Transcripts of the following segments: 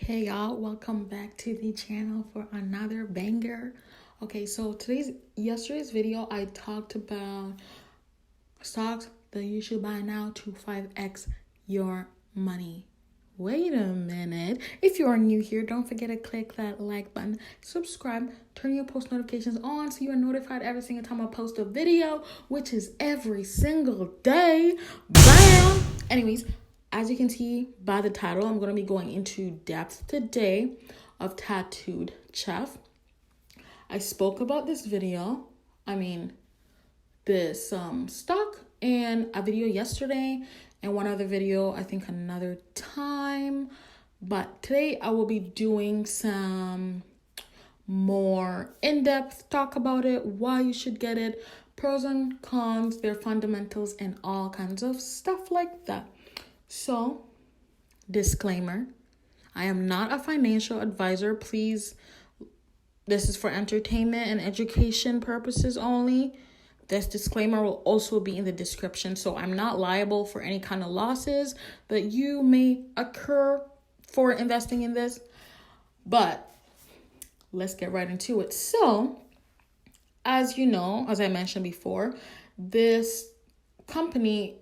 Hey y'all, welcome back to the channel for another banger. Okay, so yesterday's video I talked about stocks that you should buy now to 5x your money. Wait a minute. If you are new here, don't forget to click that like button, subscribe, turn your post notifications on so you are notified every single time I post a video, which is every single day. Bam! Anyways, as you can see by the title, I'm going to be going into depth today of Tattooed Chef. I spoke about this stock in a video yesterday and one other video, I think another time. But today I will be doing some more in-depth talk about it, why you should get it, pros and cons, their fundamentals, and all kinds of stuff like that. So, disclaimer, I am not a financial advisor. Please, this is for entertainment and education purposes only. This disclaimer will also be in the description. So I'm not liable for any kind of losses that you may occur for investing in this. But let's get right into it. So, as you know, as I mentioned before, this company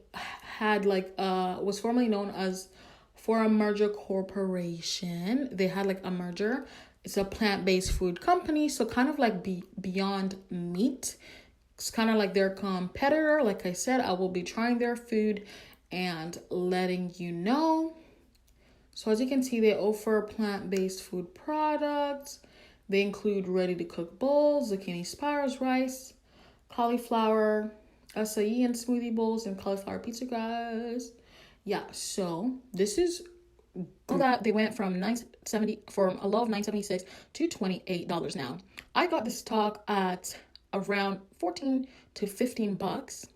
was formerly known as For a Merger Corporation. They had a merger. It's a plant-based food company, so kind of like Beyond Meat. It's kind of like their competitor. Like I said, I will be trying their food and letting you know. So as you can see, they offer plant-based food products. They include ready-to-cook bowls, zucchini spirals, rice, cauliflower, acai and smoothie bowls, and cauliflower pizza, guys. Yeah, so this is that they went from from a low of $9.76 to $28 now. I got this stock at around $14 to $15,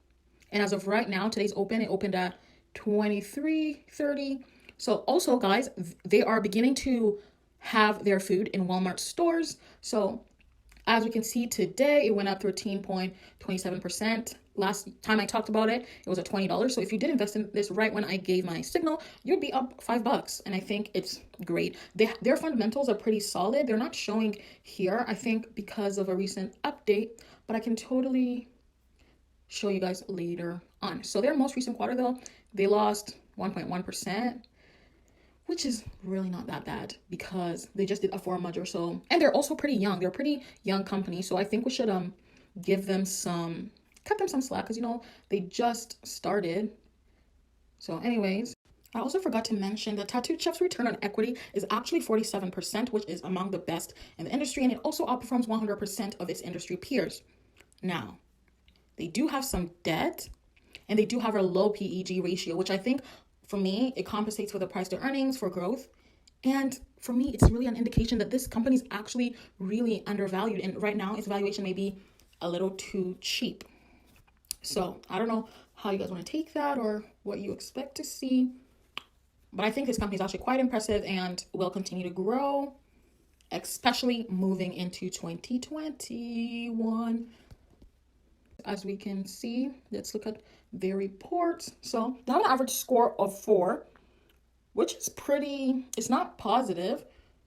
and as of right now, today's open. It opened at $23.30. So also, guys, they are beginning to have their food in Walmart stores. So as we can see today, it went up 13.27%. Last time I talked about it, it was at $20. So if you did invest in this right when I gave my signal, you'd be up $5. And I think it's great. Their fundamentals are pretty solid. They're not showing here, I think, because of a recent update, but I can totally show you guys later on. So their most recent quarter, though, they lost 1.1%. Which is really not that bad because they just did a 4 merger. So, and they're also pretty young. They're a pretty young company. So I think we should cut them some slack because, they just started. So anyways, I also forgot to mention that Tattooed Chef's return on equity is actually 47%, which is among the best in the industry. And it also outperforms 100% of its industry peers. Now, they do have some debt and they do have a low PEG ratio, which I think for me, it compensates for the price to earnings, for growth. And for me, it's really an indication that this company is actually really undervalued. And right now, its valuation may be a little too cheap. So I don't know how you guys want to take that or what you expect to see. But I think this company is actually quite impressive and will continue to grow, especially moving into 2021. As we can see, let's look at their reports. So they have an average score of 4, which is it's not positive,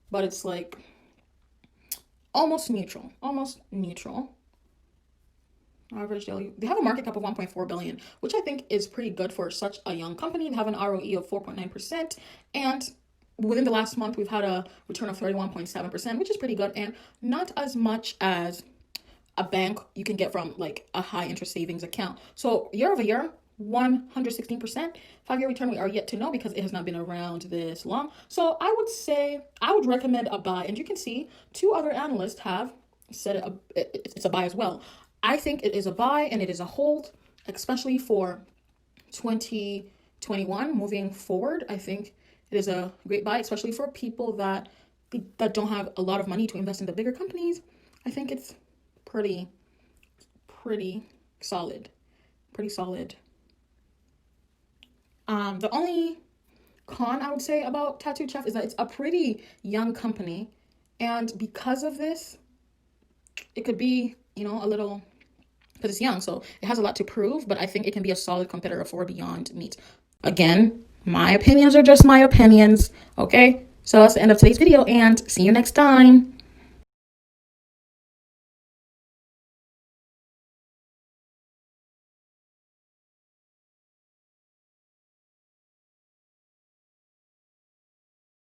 but it's almost neutral. Average daily. They have a market cap of $1.4 billion, which I think is pretty good for such a young company. They have an ROE of 4.9%, and within the last month, we've had a return of 31.7%, which is pretty good, and not as much as a bank you can get from a high interest savings account. So year over year, 116%. 5-year return, we are yet to know because it has not been around this long. So I would recommend a buy. And you can see 2 other analysts have said it's a buy as well. I think it is a buy and it is a hold, especially for 2021 moving forward. I think it is a great buy, especially for people that don't have a lot of money to invest in the bigger companies. I think it's pretty solid. The only con I would say about Tattooed Chef is that it's a pretty young company, and because of this, it could be a little, because it's young, so it has a lot to prove. But I think it can be a solid competitor for Beyond Meat. Again, my opinions are just my opinions, okay? So that's the end of today's video, and see you next time.